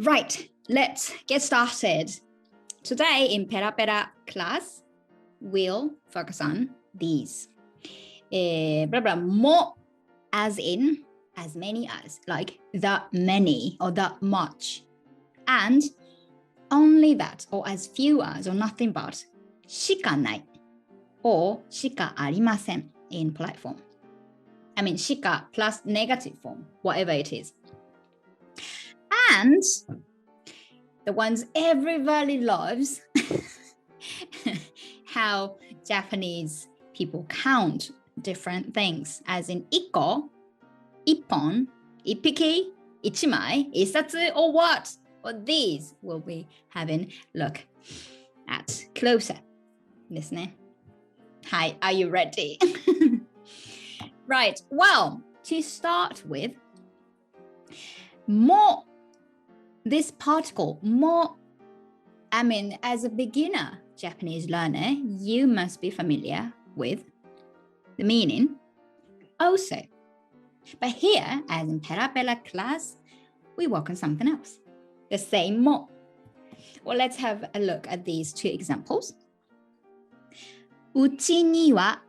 Right, let's get started. Today in Pera Pera Class, we'll focus on these. More as in, as many as, like that many or that much. And only that, or as few as, or nothing but, しかない or しかありません in polite form. I mean, しか plus negative form, whatever it is. And the ones everybody loves, how Japanese people count different things, as in 一個、一本、一匹、一枚、一冊 or what? Well, these will be having look at closer. ですね。Hi, are you ready? Right, well, to start with, more, this particle, more, I mean, as a beginner Japanese learner, you must be familiar with the meaning also. But here, as in Pera Pera Class, we work on something else. The same more. Well, let's have a look at these two examples. うちには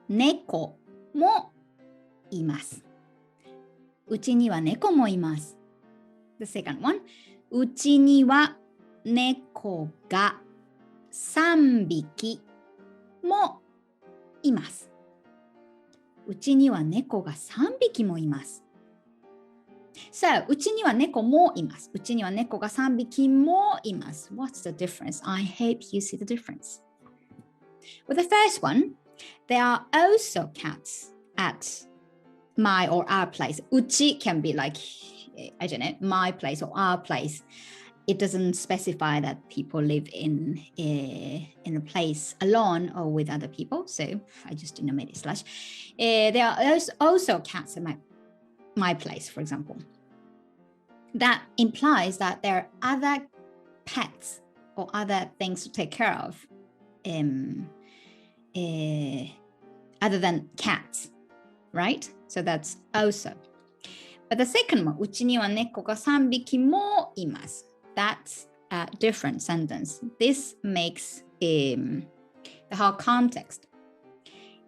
猫もいます。うちには猫もいます。The second one. うちには猫が3匹もいます。うちには猫が3匹もいます。So, うちには猫もいます。うちには猫が3匹もいます。What's the difference? I hope you see the difference. With the first one, there are also cats at my or our place. うち can be like, I don't know, my place or our place. It doesn't specify that people live in a place alone or with other people. So I just made it slash. There are also cats at my place, for example. That implies that there are other pets or other things to take care of other than cats, right? So that's also. But the second one, うちには猫が3匹もいます. That's a different sentence. This makes the whole context.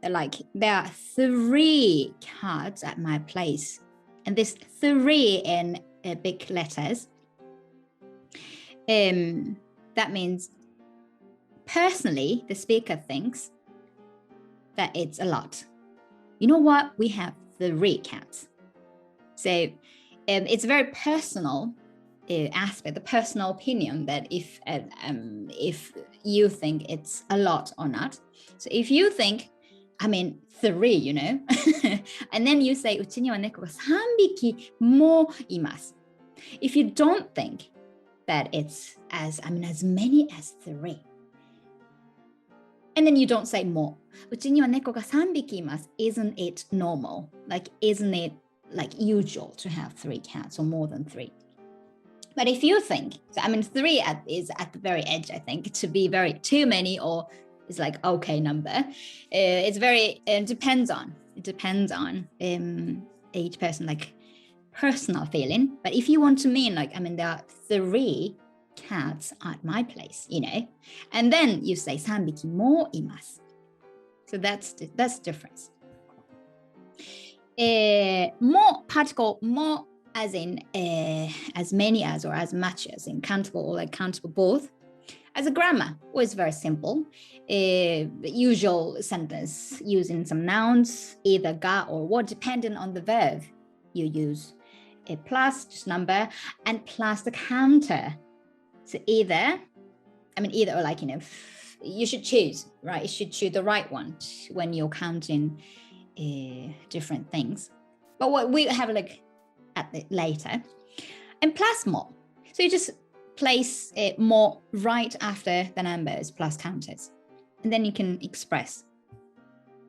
Like, there are 3 cats at my place. And this 3 in big letters, that means personally, the speaker thinks that it's a lot. You know what? We have 3 cats. So it's a very personal aspect, the personal opinion that if you think it's a lot or not. So if you think, I mean 3, you know, and then you say うちには猫が3匹もいます. If you don't think that it's as many as 3, and then you don't say more, うちには猫が3匹います, isn't it normal? Like, isn't it like usual to have 3 cats or more than 3? But if you think, so 3 is at the very edge, I think, to be very too many or it's like okay number. It's very, it depends on each person, like personal feeling. But if you want to mean like, there are 3 cats at my place, you know, and then you say 3匹もいます. So that's the difference. More particle, more as in as many as or as much as, in countable or like countable both. As a grammar, well, it's very simple. The usual sentence using some nouns, either ga or what, depending on the verb. You use a plus, just number, and plus the counter. So either or like, you know, you should choose, right? You should choose the right one when you're counting different things. But what we have a look at it later. And plus more. So you just place it more right after the numbers plus counters. And then you can express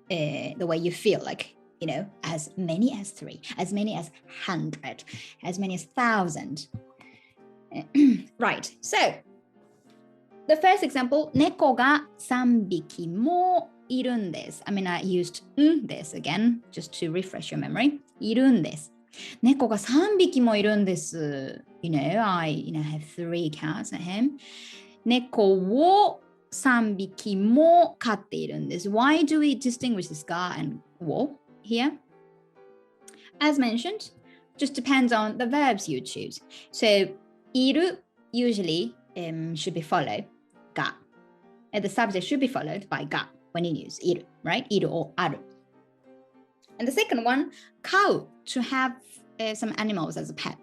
the way you feel, like, you know, as many as 3, as many as 100, as many as 1,000. Right, so the first example, 猫が3匹もいるんです. I used this again, just to refresh your memory. いるんです. 猫が3匹もいるんです. I have 3 cats at home. 猫を3匹も飼っているんです。Why do we distinguish this ga and wo here? As mentioned, just depends on the verbs you choose. So, いる usually should be followed ga. And the subject should be followed by ga when you use いる, right? いる or ある. And the second one, 飼う to have some animals as a pet.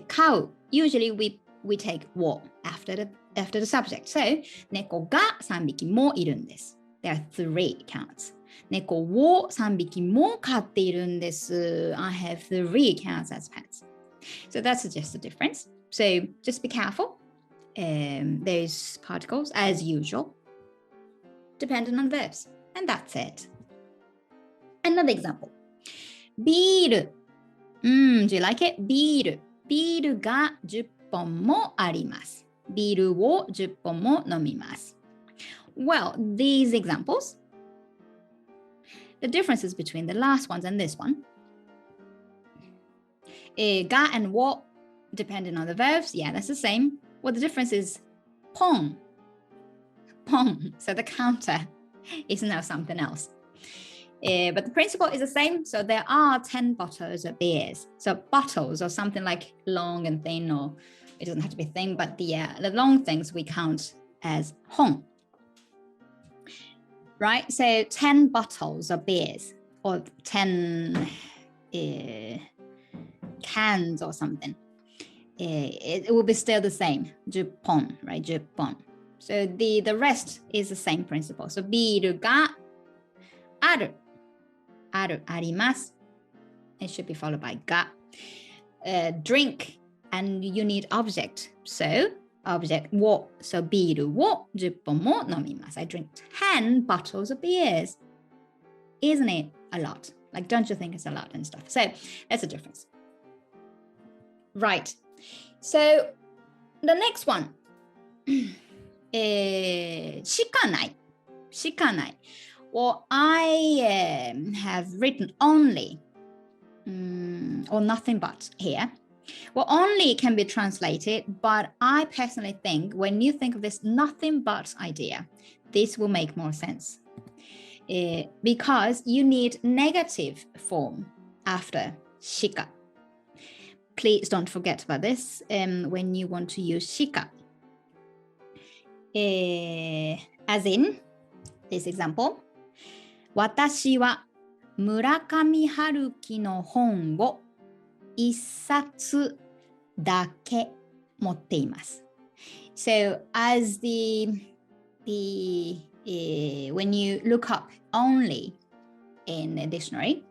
飼う usually we take を after the subject. So, 猫が3匹もいるんです。There are 3 counts. 猫を3匹も飼っているんです。I have 3 cats as pets. So that's just the difference. So just be careful. There's particles as usual, depending on verbs. And that's it. Another example. ビール。Do you like it? ビール。ビールが10本もあります。ビールを10本も飲みます。Well, these examples, the differences between the last ones and this one. Ga and wo, depending on the verbs, yeah, that's the same. Well, the difference is pong. Pong. So the counter is now something else. But the principle is the same. So there are 10 bottles of beers. So bottles or something like long and thin, or it doesn't have to be thin, but the long things we count as hong. Right? So 10 bottles of beers or 10 cans or something. It will be still the same. 10本, right? 10本. So the rest is the same principle. So ビールがある。ある、あります。It should be followed by が。Drink and you need object. So object を。So ビールを10本も飲みます。I drink 10 bottles of beers. Isn't it a lot? Like, don't you think it's a lot and stuff? So that's the difference. Right. So the next one. しかない。しかない。Well, I have written only or nothing but here. Well, only can be translated, but I personally think when you think of this nothing but idea, this will make more sense. Because you need negative form after shika. Please don't forget about this when you want to use shika. As in this example, 私は村上春樹の本を一冊だけ持っています。So as when you look up only in a dictionary,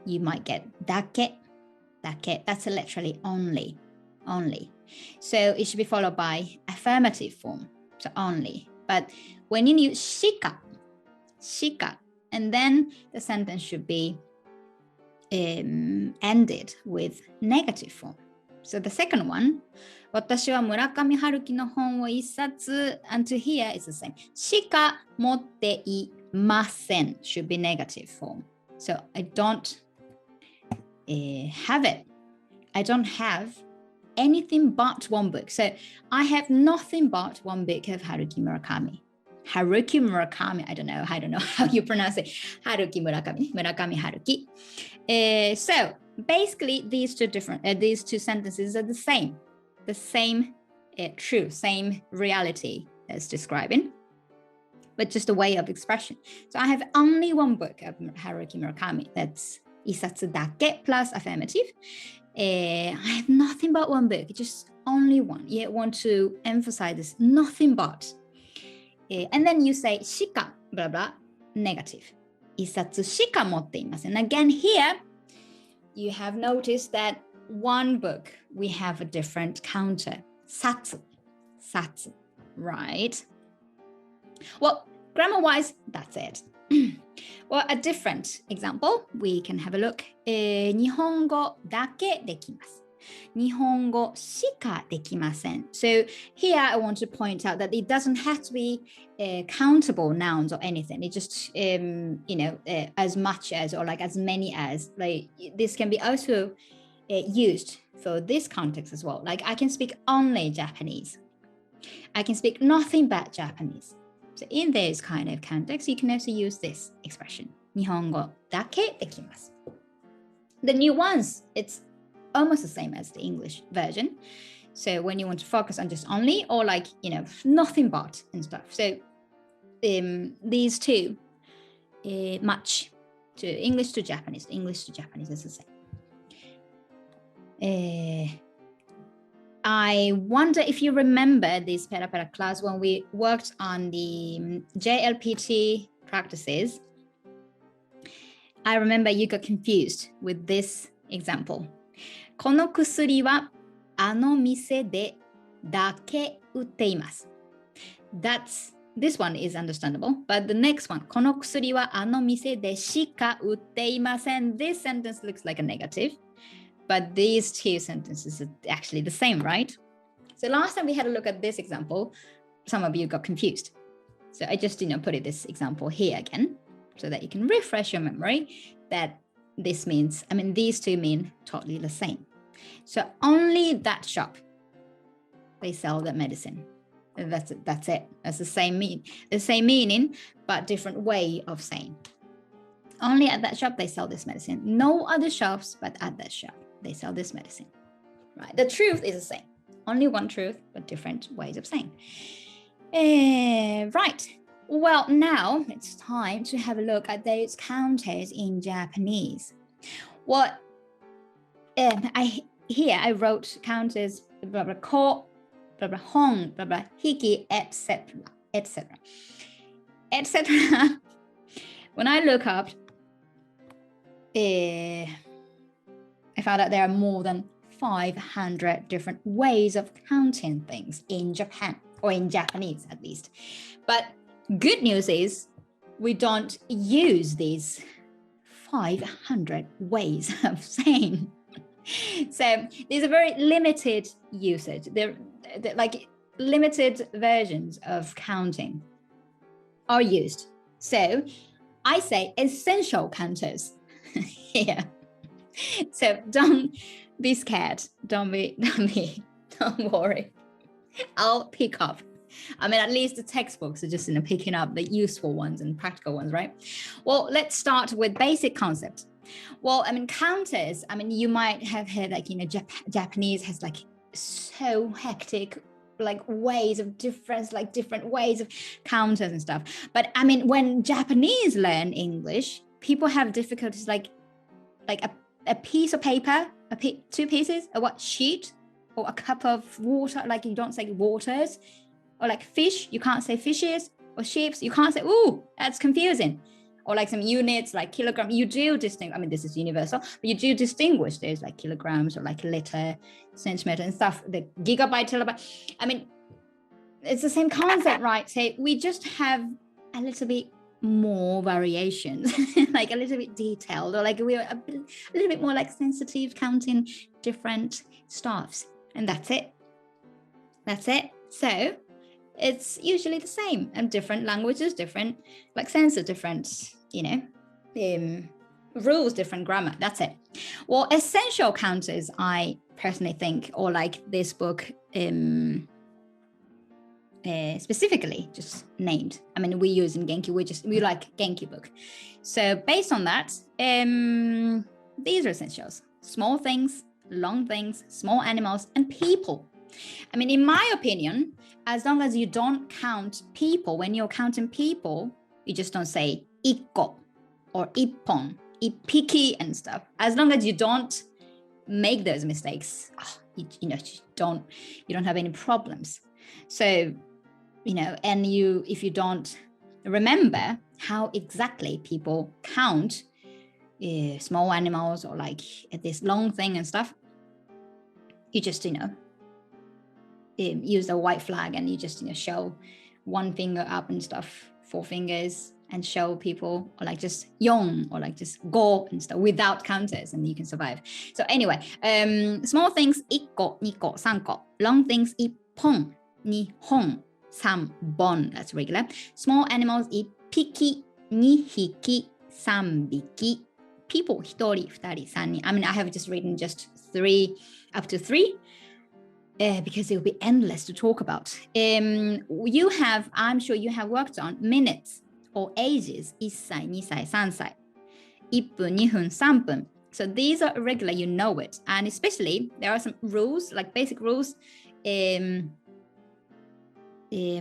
you might get だけ. That's literally only. So it should be followed by affirmative form. So only. But when you use shika, and then the sentence should be ended with negative form. So the second one, 私は村上春樹の本を一冊 until here is the same. しか持っていません should be negative form. So I don't have it. I don't have anything but one book. So I have nothing but one book of Haruki Murakami. Haruki Murakami, I don't know how you pronounce it. Haruki Murakami Haruki. So basically these two sentences are the same truth, same reality as describing, but just a way of expression. So I have only one book of Haruki Murakami. That's 一冊だけ plus affirmative. I have nothing but one book, just only one. You want to emphasize this, nothing but. And then you say しか blah blah negative. 一冊しか持っていません. Again here, you have noticed that one book we have a different counter. 冊, right? Well, grammar-wise, that's it. Well, a different example, we can have a look. 日本語だけできます。日本語しかできません. So here I want to point out that it doesn't have to be countable nouns or anything. It just, as much as or like as many as. Like this can be also used for this context as well. Like I can speak only Japanese. I can speak nothing but Japanese. So in those kind of contexts, you can also use this expression. 日本語だけできます。The new ones, it's almost the same as the English version. So when you want to focus on just only or like, nothing but and stuff. So these two match to English to Japanese. English to Japanese is the same. I wonder if you remember this Pera Pera class when we worked on the JLPT practices. I remember you got confused with this example. この薬はあの店でだけ売っています。This one is understandable, but the next one, この薬はあの店でしか売っていません. This sentence looks like a negative, but these two sentences are actually the same, right? So last time we had a look at this example, some of you got confused. So I just, put this example here again, so that you can refresh your memory that this means, these two mean totally the same. So only that shop, they sell the medicine. That's it. That's the same meaning, but different way of saying. Only at that shop, they sell this medicine. No other shops, but at that shop, they sell this medicine. Right? The truth is the same. Only one truth, but different ways of saying. Right. Well, now it's time to have a look at those counters in Japanese. What I wrote counters, blah, blah, ko, blah, blah, hon, blah, blah, hiki, etc., etc., etc. When I look up, I found out there are more than 500 different ways of counting things in Japan, or in Japanese at least. But good news is we don't use these 500 ways of saying. So these are very limited usage. They're like limited versions of counting are used. So I say essential counters here. So don't be scared. Don't worry. I'll pick up. At least the textbooks are just picking up the useful ones and practical ones, right? Well, let's start with basic concept. Well, counters, you might have heard like, Japanese has like so hectic like ways of difference, like different ways of counters and stuff. But when Japanese learn English, people have difficulties like a piece of paper, two pieces, a sheet, or a cup of water, like you don't say waters, or like fish, you can't say fishes, or ships, you can't say, ooh, that's confusing. Or like some units like kilogram, you do distinguish, this is universal, but you do distinguish those like kilograms or like liter, centimeter and stuff, the gigabyte, terabyte. It's the same concept, right? So we just have a little bit more variations, like a little bit detailed, or like we're a little bit more like sensitive, counting different stuffs. And that's it. So it's usually the same, and different languages, different like senses, different, rules, different grammar. That's it. Well, essential counters, I personally think, or like this book specifically just named. We use in Genki, we like Genki book. So based on that, these are essentials: small things, long things, small animals, and people. In my opinion, as long as you don't count people, when you're counting people, you just don't say ikko or ippon, ippiki and stuff. As long as you don't make those mistakes, you don't have any problems. So, and if you don't remember how exactly people count small animals or like this long thing and stuff, you just, use the white flag and you just show one finger up and stuff, 4 fingers, and show people, or like just yon, or like just go and stuff without counters, and you can survive. So anyway, small things 1個、2個、3個, long things 1本、2本、3本, that's regular. Small animals 1匹、2匹、3匹. People 1人、2人、3人. I have just written just 3 up to 3 because it will be endless to talk about. I'm sure you have worked on minutes or ages. 1歳、2歳、3歳。1分、2分、3分。So these are irregular, you know it. And especially, there are some rules, like basic rules. For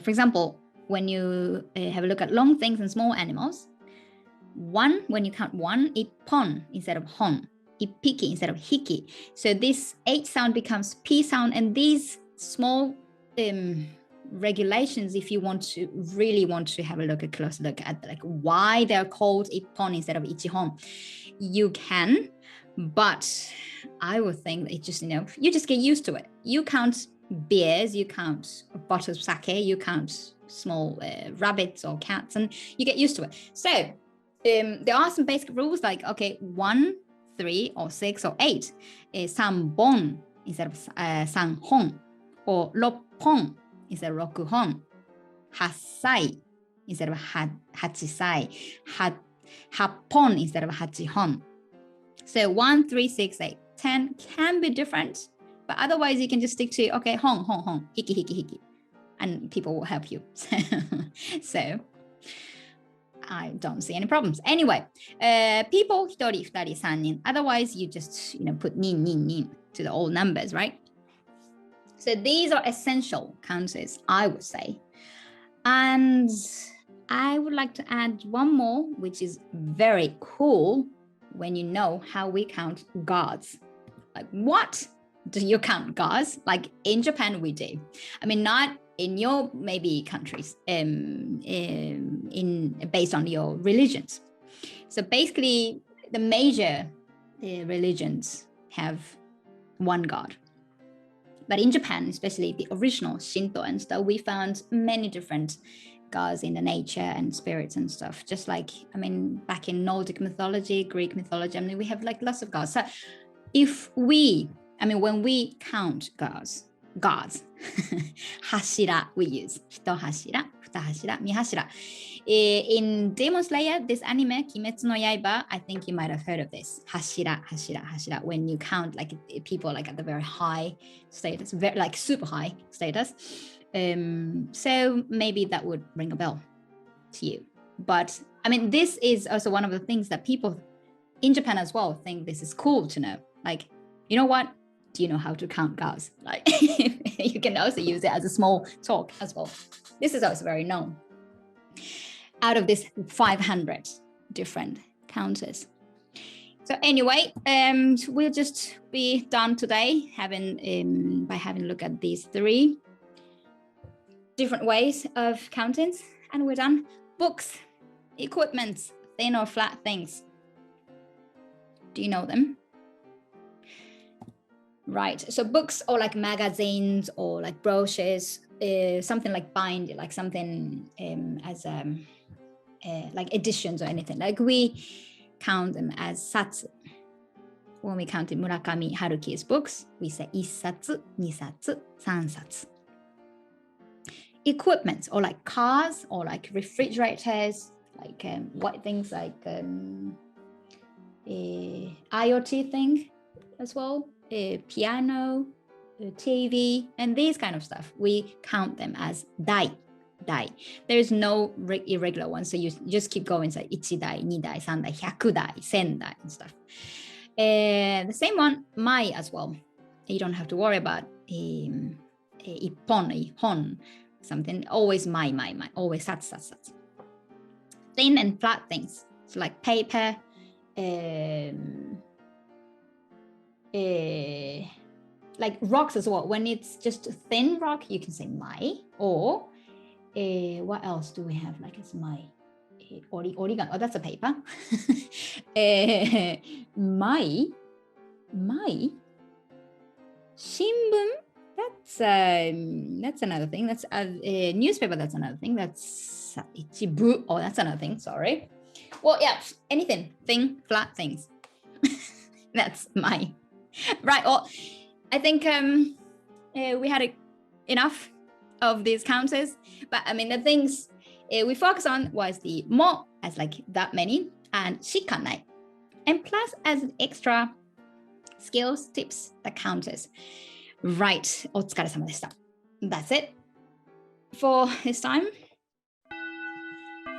example, when you have a look at long things and small animals, 1, when you count 1, ippon instead of hon, ippiki instead of hiki. So this H sound becomes P sound, and these small regulations, if you really want to have a close look at like why they're called ippon instead of ichihon, you can, but I would think that it just, you just get used to it. You count beers, you count bottles of sake, you count small rabbits or cats, and you get used to it. So there are some basic rules like, okay, 1, 3 or 6 or 8 is 3번 instead of 3번, or 6번 instead of 6번, 8歳 instead of 8歳, 8번 instead of 8번. So 1, 3, 6, 8, 10 can be different, but otherwise you can just stick to, okay, hon, hon, hon, hiki, hiki, hiki, and people will help you. So I don't see any problems. Anyway, people, 1人、2人、3人. Otherwise, you just, put 人、人、人 to the old numbers, right? So these are essential counters, I would say. And I would like to add one more, which is very cool when you know how we count gods. Like, what do you count gods? Like in Japan, we do. I mean, not in your maybe countries, based on your religions. So basically, the major religions have one god. But in Japan, especially the original Shinto and stuff, we found many different gods in the nature and spirits and stuff. Just like, back in Nordic mythology, Greek mythology, we have like lots of gods. So when we count gods, 柱 we use. 1柱、2柱、3柱. In Demon Slayer, this anime, 鬼滅の刃, I think you might have heard of this. 柱、柱、柱. When you count like people like at the very high status, very, like super high status. So maybe that would ring a bell to you. But this is also one of the things that people in Japan as well think this is cool to know. Like, you know what? Do you know how to count gods? Like, you can also use it as a small talk as well. This is also very known. Out of this 500 different counters. So anyway, we'll just be done today by having a look at these 3 different ways of countings, and we're done. Books, equipment, thin or flat things. Do you know them? Right, so books or like magazines or like brochures, something like bind, like something as like editions or anything. Like we count them as satsu. When we counted Murakami Haruki's books, we say 1冊、2冊、3冊. Equipment or like cars or like refrigerators, like what things like IoT thing as well. Piano, TV, and these kind of stuff. We count them as dai. There is no irregular one, so you just keep going. So 1台、2台、3台、100台、1000台 and stuff. The same one, mai as well. You don't have to worry about ippon, hon, something. Always mai, always sats. Thin and flat things, so like paper, like rocks as well. When it's just a thin rock, you can say mai, or what else do we have? Like it's mai, origami. Oh, that's a paper. Mai, shimbun. That's another thing. That's a newspaper. That's another thing. That's ichibu. Oh, that's another thing. Sorry. Well, yeah, anything, thing, flat things. That's mai. Right. Well, I think we had enough of these counters, but the things we focus on was the mo as like that many, and しかない, and plus as an extra skills, tips that counters. Right. お疲れ様でした。That's it for this time.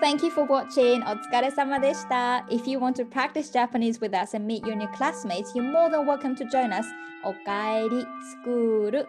Thank you for watching. お疲れ様でした。If you want to practice Japanese with us and meet your new classmates, you're more than welcome to join us. おかえりスクール